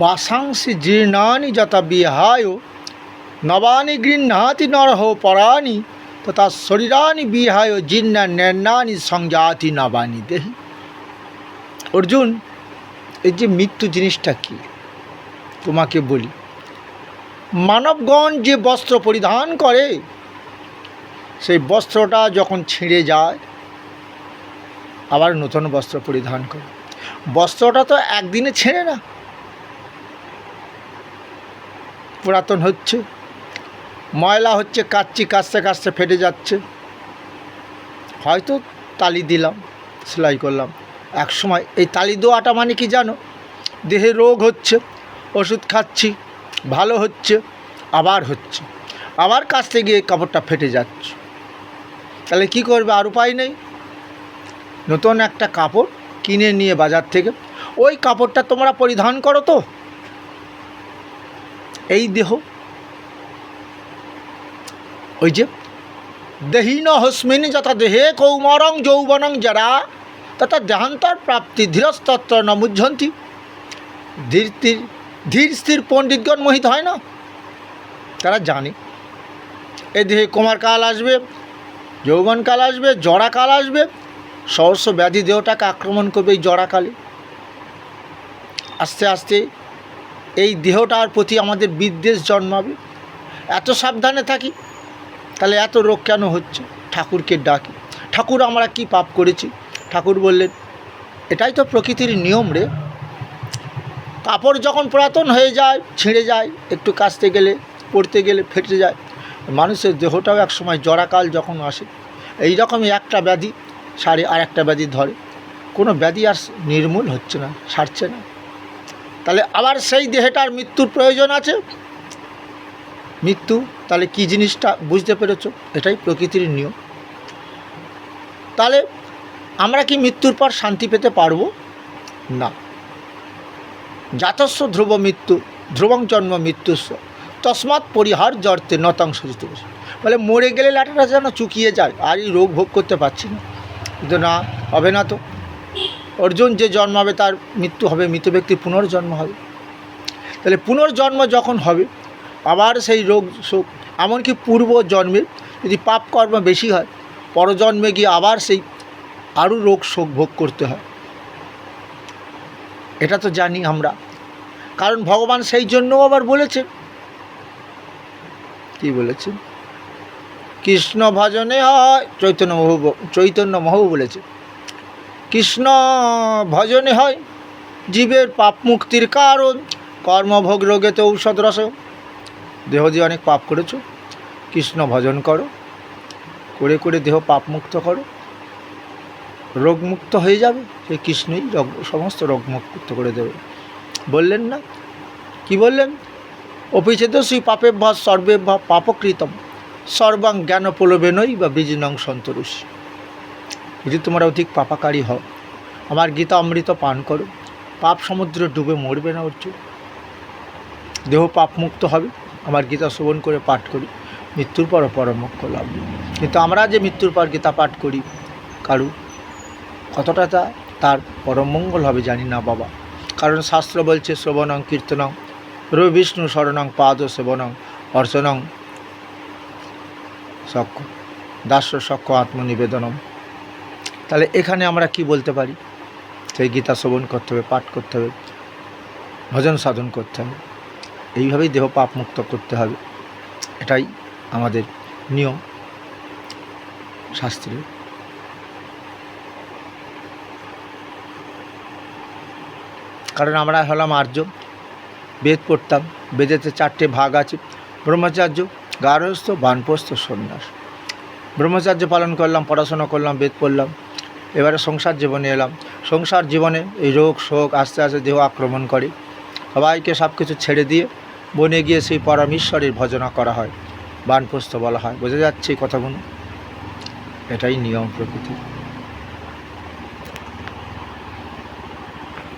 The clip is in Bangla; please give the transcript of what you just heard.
বাসাংসি জীর্ণানি যথা বিহায় নবানি গৃহ্ণাতি নরহ পরাণি তথা শরীরানি বিহায় জীর্ণা নৈন্যানি সংজাতি নবানি দেহি। অর্জুন, এই যে মৃত্যু জিনিসটা কি তোমাকে বলি। মানবগণ যে বস্ত্র পরিধান করে, সেই বস্ত্রটা যখন ছিঁড়ে যায় আবার নতুন বস্ত্র পরিধান করে। বস্ত্রটা তো একদিনে ছেঁড়ে না, পুরাতন হচ্ছে, ময়লা হচ্ছে, কাচ্ছি, কাচতে কাচতে ফেটে যাচ্ছে। হয়তো তালি দিলাম, সেলাই করলাম, এক সময় এই তালি দেওয়াটা মানে কি জানো, দেহে রোগ হচ্ছে, ওষুধ খাচ্ছি, ভালো হচ্ছে, আবার হচ্ছে, আবার কাচতে গিয়ে কাপড়টা ফেটে যাচ্ছে। তাহলে কি করবে? আর উপায় নেই, নতুন একটা কাপড় কিনে নিয়ে বাজার থেকে ওই কাপড়টা তোমরা পরিধান করো। তো এই দেহ, ওই যে দেহীন হস্মিন যথা দেহে কৌমারং যৌবনং যারা তথা দেহান্তর প্রাপ্তি ধীরস্তত্র ন মুহ্যন্তি। ধীর স্থির পণ্ডিতগণ মোহিত হয় না, তারা জানে এই দেহে কুমারকাল আসবে, যৌবনকাল আসবে, জরাকাল আসবে, সহস্র ব্যাধি দেহটাকে আক্রমণ করবে। এই জরাকালে আস্তে আস্তে এই দেহটার প্রতি আমাদের বিদ্বেষ জন্মাবে। এত সাবধানে থাকি, তাহলে এত রোগ কেন হচ্ছে? ঠাকুরকে ডাকি, ঠাকুর আমরা কি পাপ করেছি? ঠাকুর বললেন এটাই তো প্রকৃতির নিয়ম রে। কাপড় যখন পুরাতন হয়ে যায়, ছিঁড়ে যায়, একটু কাচতে গেলে, পরতে গেলে ফেটে যায়, মানুষের দেহটাও এক সময় জরাকাল যখন আসে, এই রকমই একটা ব্যাধি সারে আর একটা ব্যাধি ধরে, কোনো ব্যাধি আর নির্মূল হচ্ছে না, সারছে না। তাহলে আবার সেই দেহটার মৃত্যুর প্রয়োজন আছে। মৃত্যু তাহলে কি জিনিসটা বুঝতে পেরেছ? এটাই প্রকৃতির নিয়ম। তাহলে আমরা কি মৃত্যুর পর শান্তি পেতে পারবো না? জাতস্য ধ্রুব মৃত্যু ধ্রুবং জন্ম মৃত্যুস্ব তস্মাৎ পরিহার জর্তে নতং সজিত। বলে মরে গেলে লাটাটা যেন চুকিয়ে যায়, আর এই রোগ ভোগ করতে পারছি না। কিন্তু না, হবে না তো। অর্জুন, যে জন্মাবে তার মৃত্যু হবে, মৃত ব্যক্তির পুনর্জন্ম হবে। তাহলে পুনর্জন্ম যখন হবে, আবার সেই রোগ শোক, এমনকি পূর্ব জন্মে যদি পাপ কর্ম বেশি হয়, পরজন্মে গিয়ে আবার সেই আরও রোগ শোক ভোগ করতে হয়। এটা তো জানি আমরা, কারণ ভগবান সেই জন্যও আবার বলেছেন, কি বলেছেন? কৃষ্ণ ভজনে হয়, চৈতন্য মহু বলেছে, কৃষ্ণ ভজনে হয় জীবের পাপ মুক্তির কারণ, কর্মভোগ রোগেতে ঔষধ রস। দেহ দিয়ে অনেক পাপ করেছো, কৃষ্ণ ভজন করো, করে করে দেহ পাপ মুক্ত করো, রোগমুক্ত হয়ে যাবে। সেই কৃষ্ণই সমস্ত রোগমুক্ত করে দেবে। বললেন না, কি বললেন? অপিছেদস্যি পাপে ভা সর্বে ভা পাপকৃতম সর্বাং জ্ঞান প্রলোভেনই বা বীজিনং সন্তরুষি। যদি তোমরা অধিক পাপাকারী হও, আমার গীতা অমৃত পান করো, পাপ সমুদ্রে ডুবে মরবে না। অর্জুন, দেহ পাপ মুক্ত হবে, আমার গীতা শ্রবণ করে পাঠ করি, মৃত্যুর পর পরমোক্ষ লাভ। কিন্তু আমরা যে মৃত্যুর পর গীতা পাঠ করি, কারু কতটা তার পরম মঙ্গল হবে জানি না বাবা। কারণ শাস্ত্র বলছে শ্রবণং কীর্তনং রবি বিষ্ণু শরণং পাদ সেবনং অর্চনং সক্ষ দাস্য সক্ষ আত্মনিবেদনম। তাহলে এখানে আমরা কি বলতে পারি? সেই গীতা শ্রবণ করতে হবে, পাঠ করতে হবে, ভজন সাধন করতে হবে, এইভাবেই দেহ পাপ মুক্ত করতে হবে। এটাই আমাদের নিয়ম শাস্ত্রের। কারণ আমরা হলাম আর্য, বেদ পড়তাম, বেদেতে 4টে ভাগ আছে, ব্রহ্মচার্য, গার্হস্থ্য, বানপ্রস্থ, সন্ন্যাস। ব্রহ্মচার্য পালন করলাম, পড়াশোনা করলাম, বেদ পড়লাম, এবারে সংসার জীবনে এলাম। সংসার জীবনে এই রোগ শোক আস্তে আস্তে দেহ আক্রমণ করে, সবাইকে সব কিছু ছেড়ে দিয়ে বনে গিয়ে সেই পরমেশ্বরের ভজনা করা হয়, বানপ্রস্থ বলা হয়। বোঝা যাচ্ছে এই কথাগুলো? এটাই নিয়ম প্রকৃতির।